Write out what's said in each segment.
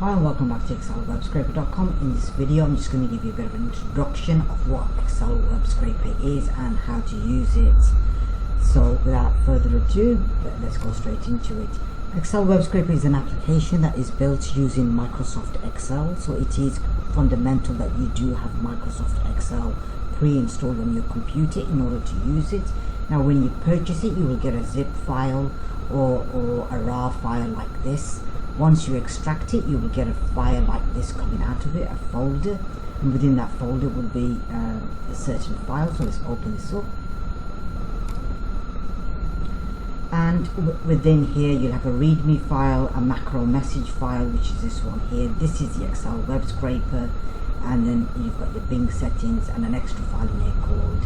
Hi and welcome back to excelwebscraper.com. In this video I'm just going to give you a bit of an introduction of what Excel Web Scraper is and how to use it. So without further ado, let's go straight into it. Excel Web Scraper is an application that is built using Microsoft Excel, so it is fundamental that you do have Microsoft Excel pre-installed on your computer in order to use it. Now when you purchase it, you will get a zip file or a RAR file like this. Once you extract it, you will get a file like this coming out of it, a folder, and within that folder will be a certain file. So let's open this up, and within here you'll have a readme file, a macro message file, which is this one here. This is the Excel Web Scraper, and then you've got your Bing settings and an extra file in here called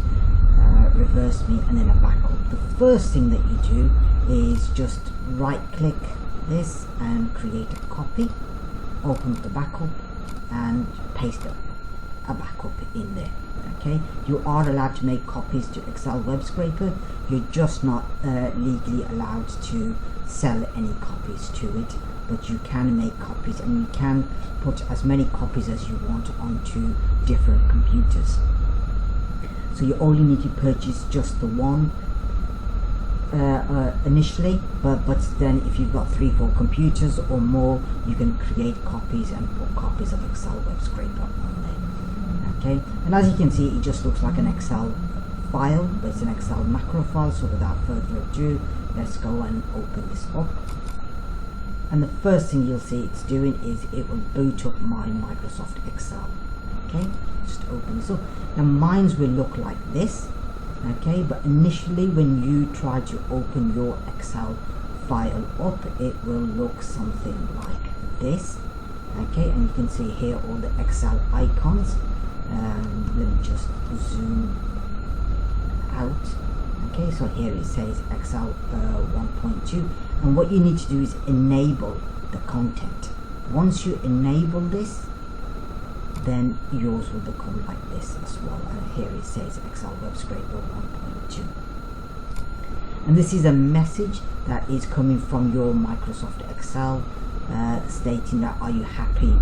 reverse me, and then a backup. The first thing that you do is just right click this and create a copy, open the backup and paste a backup in there. Okay, you are allowed to make copies to Excel Web Scraper, you're just not legally allowed to sell any copies to it, but you can make copies and you can put as many copies as you want onto different computers. So you only need to purchase just the one initially, but then if you've got 3-4 computers or more, you can create copies and put copies of Excel Web Scraper on there. Okay, and as you can see, it just looks like an Excel file, but it's an Excel macro file. So without further ado, let's go and open this up. And the first thing you'll see it's doing is it will boot up my Microsoft Excel. Okay, just open this up. Now mine will look like this. Okay, but initially when you try to open your Excel file up, it will look something like this. Okay, and you can see here all the Excel icons. Let me just zoom out. Okay, so here it says Excel 1.2, and what you need to do is enable the content. Once you enable this, then yours will become like this as well. And here it says Excel Web Scraper 1.2. And this is a message that is coming from your Microsoft Excel stating that are you happy,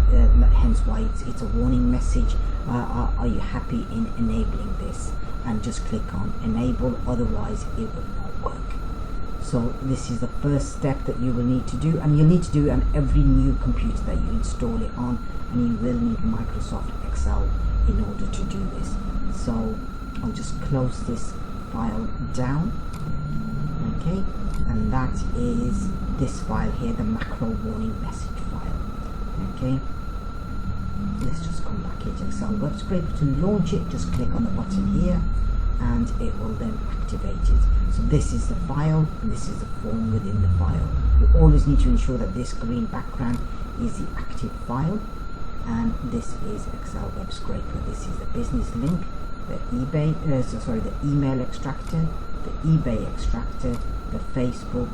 hence why it's a warning message. Are you happy in enabling this? And just click on enable, otherwise it will not work. So this is the first step that you will need to do, and you'll need to do it on every new computer that you install it on, and you will need Microsoft Excel in order to do this. So I'll just close this file down. Okay, and that is this file here, the macro warning message file. Okay, let's just come back here to Excel Web Scraper. To launch it, just click on the button here and it will then activate it. So this is the file and this is the form within the file. You always need to ensure that this green background is the active file, and this is Excel Web Scraper. This is the business link, the eBay, the email extractor, the eBay extractor, the Facebook,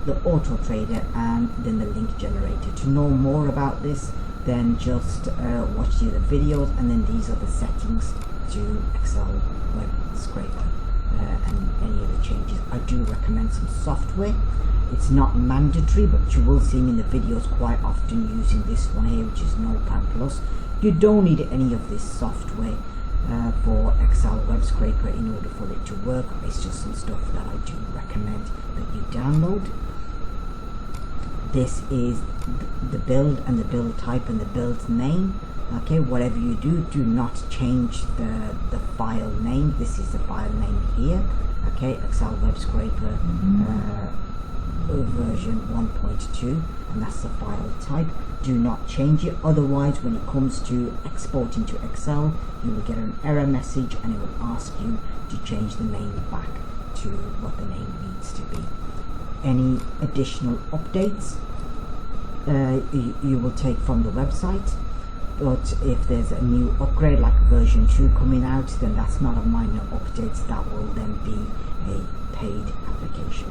the auto trader, and then the link generator. To know more about this, then just watch the other videos, and then these are the settings to Excel Web Scraper and any other changes. I do recommend some software. It's not mandatory, but you will see me in the videos quite often using this one here, which is Notepad Plus. You don't need any of this software for Excel Web Scraper in order for it to work. It's just some stuff that I do recommend that you download. This is the build and the build type and the build name. Okay, whatever you do, do not change the file name. This is the file name here. Okay, Excel Web Scraper version 1.2, and that's the file type. Do not change it, otherwise when it comes to exporting to Excel, you will get an error message and it will ask you to change the name back to what the name needs to be. Any additional updates you will take from the website, but if there's a new upgrade like version 2 coming out, then that's not a minor update, that will then be a paid application.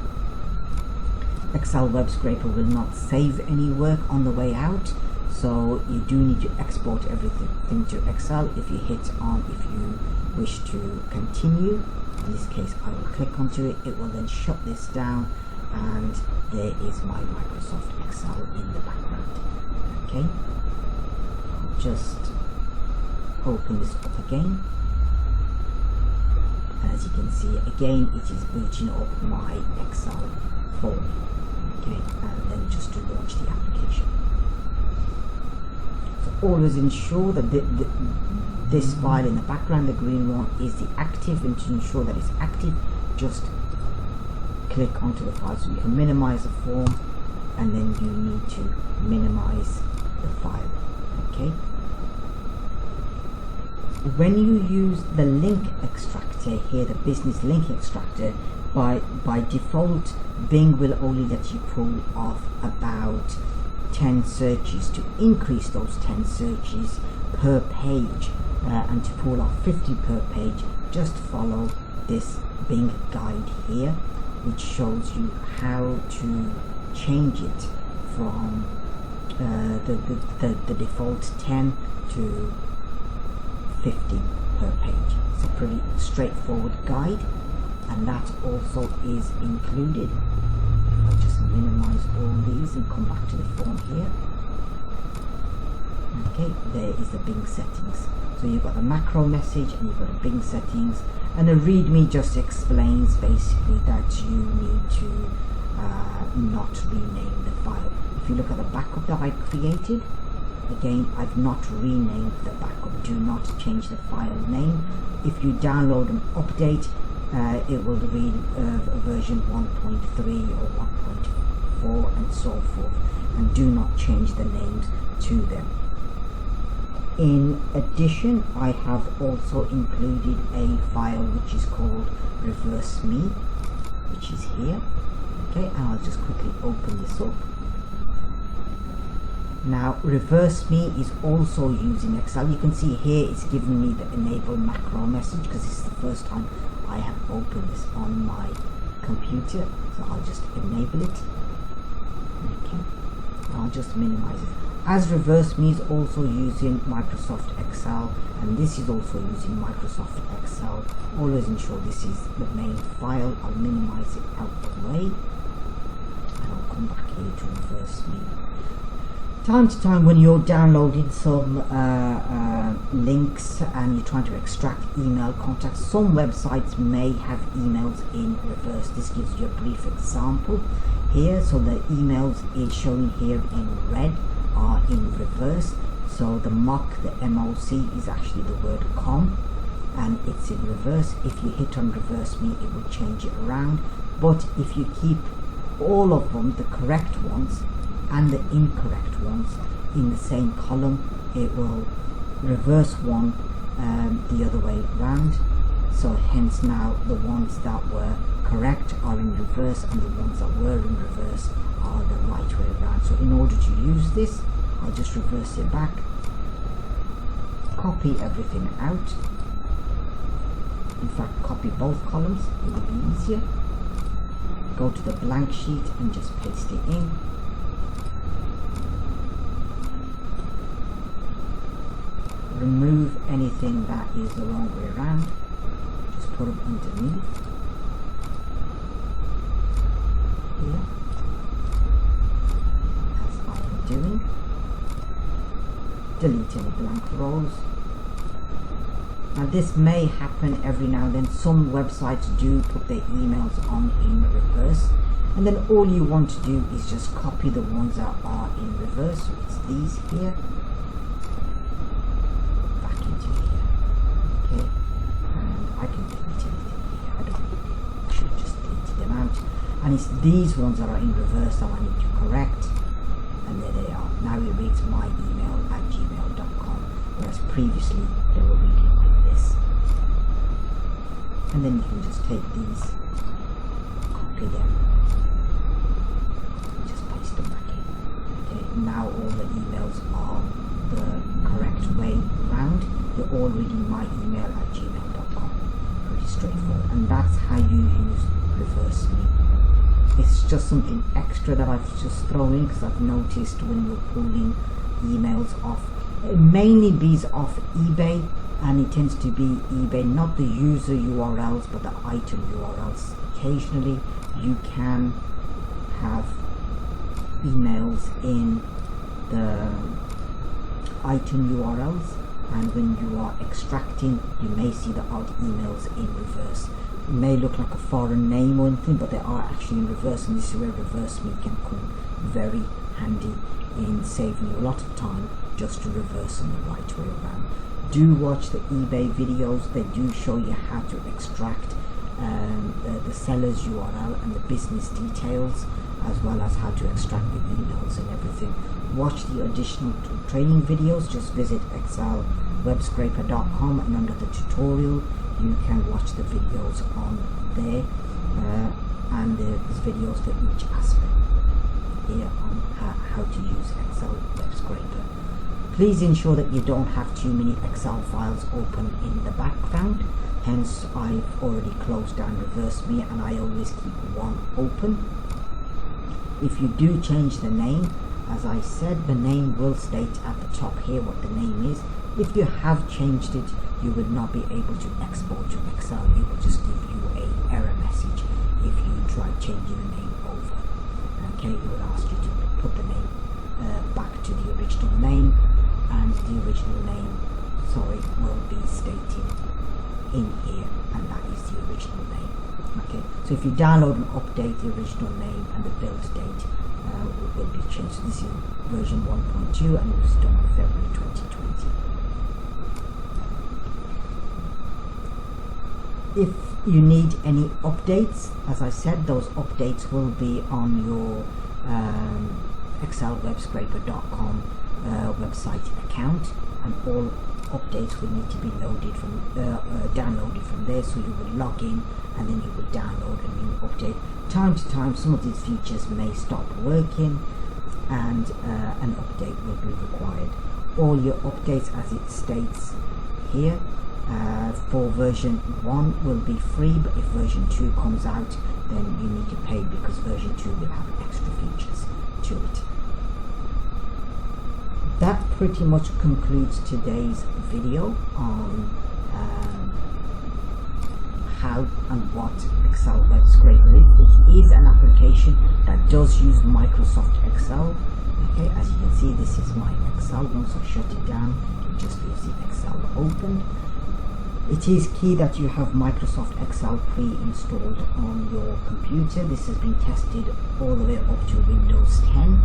Excel Web Scraper will not save any work on the way out, so you do need to export everything to Excel. If you hit on, if you wish to continue, in this case I will click onto it, it will then shut this down, and there is my Microsoft Excel Okay, I'll just open this up again. As you can see, again it is booting up my Excel form. Okay, and then just to launch the application. So always ensure that this file in the background, the green one, is the active, and to ensure that it's active, just click onto the file. So you can minimize the form, and then you need to minimize the file. Okay. When you use the link extractor here, the business link extractor, by default Bing will only let you pull off about 10 searches. To increase those 10 searches per page and to pull off 50 per page, just follow this Bing guide here, which shows you how to change it from the default 10 to 50 per page. It's a pretty straightforward guide, and that also is included. I'll just minimize all these and come back to the form here. Okay, there is the Bing settings. So you've got the macro message and you've got the Bing settings, and the README just explains basically that you need to not rename the file. If you look at the backup that I created, again, I've not renamed the backup. Do not change the file name. If you download and update, it will read version 1.3 or 1.4 and so forth, and do not change the names to them. In addition, I have also included a file which is called Reverse Me, which is here. Okay, and I'll just quickly open this up. Now, Reverse Me is also using Excel. You can see here it's giving me the enable macro message because this is the first time I have opened this on my computer. So I'll just enable it. Okay, I'll just minimize it. As Reverse Me is also using Microsoft Excel, and this is also using Microsoft Excel, always ensure this is the main file. I'll minimize it out of the way, and I'll come back here to Reverse Me. Time to time, when you're downloading some links and you're trying to extract email contacts, some websites may have emails in reverse. This gives you a brief example here. So the emails is showing here in red are in reverse. So the MOC is actually the word com, and it's in reverse. If you hit on Reverse Me, it will change it around. But if you keep all of them, the correct ones and the incorrect ones, in the same column, it will reverse one the other way round. So hence now the ones that were correct are in reverse, and the ones that were in reverse are the right way around. So in order to use this, I'll just reverse it back, copy everything out. In fact, copy both columns, it will be easier. Go to the blank sheet and just paste it in. Remove anything that is the wrong way around. Just put them underneath here, as I am doing. Delete any blank rows. Now this may happen every now and then. Some websites do put their emails on in reverse, and then all you want to do is just copy the ones that are in reverse. So it's these here. And it's these ones that are in reverse that I need to correct, and there they are. Now it reads my email at gmail.com, whereas previously they were reading like this. And then you can just take these, copy them, and just paste them back in. Okay, now all the emails are the correct way round. You're all reading my email at gmail.com. Pretty straightforward, and that's how you use Reverse Me. It's just something extra that I've just thrown in because I've noticed when you're pulling emails off, it mainly be off eBay, and it tends to be eBay, not the user URLs but the item URLs. Occasionally you can have emails in the item URLs, and when you are extracting you may see the odd emails in reverse. It may look like a foreign name or anything, but they are actually in reverse, and this is where reverse me can come very handy in saving you a lot of time just to reverse them the right way around. Do watch the eBay videos. They do show you how to extract the seller's URL and the business details, as well as how to extract the emails and everything. Watch the additional training videos. Just visit excelwebscraper.com, and under the tutorial you can watch the videos on there, and there's videos for each aspect here on how to use Excel Web Scraper. Please ensure that you don't have too many Excel files open in the background, hence I've already closed down reverse me, and I always keep one open. If you do change the name, as I said, the name will state at the top here what the name is. If you have changed it, you would not be able to export to Excel. It will just give you an error message if you try changing the name over. Okay, it will ask you to put the name back to the original name, and the original name, will be stated in here, and that is the original name. Okay, so if you download and update, the original name and the build date will be changed. This is version 1.2, and it was done in February 2020. If you need any updates, as I said, those updates will be on your excelwebscraper.com website account, and all updates will need to be loaded from downloaded from there. So you would log in, and then you would download a new update. Time to time, some of these features may stop working, and an update will be required. All your updates, as it states here, for version 1 will be free, but if version 2 comes out, then you need to pay, because version 2 will have extra features to it. That pretty much concludes today's video on how and what Excel Web Scraper is. It is an application that does use Microsoft Excel. Okay, as you can see, this is my Excel. Once I shut it down, it just leaves the Excel open. It is key that you have Microsoft Excel pre-installed on your computer. This has been tested all the way up to Windows 10.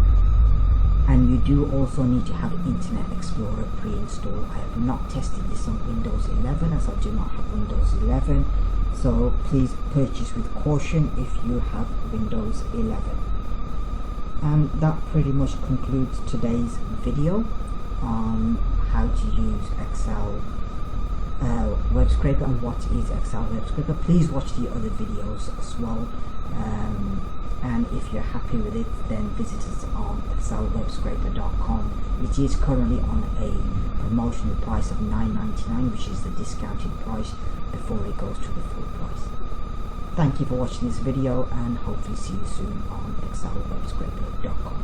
And you do also need to have Internet Explorer pre-installed. I have not tested this on Windows 11, as I do not have Windows 11. So please purchase with caution if you have Windows 11. And that pretty much concludes today's video on how to use Excel Web Scraper and what is Excel Web Scraper. Please watch the other videos as well. And if you're happy with it, then visit us on excelwebscraper.com. It is currently on a promotional price of $9.99, which is the discounted price before it goes to the full price. Thank you for watching this video, and hopefully see you soon on excelwebscraper.com.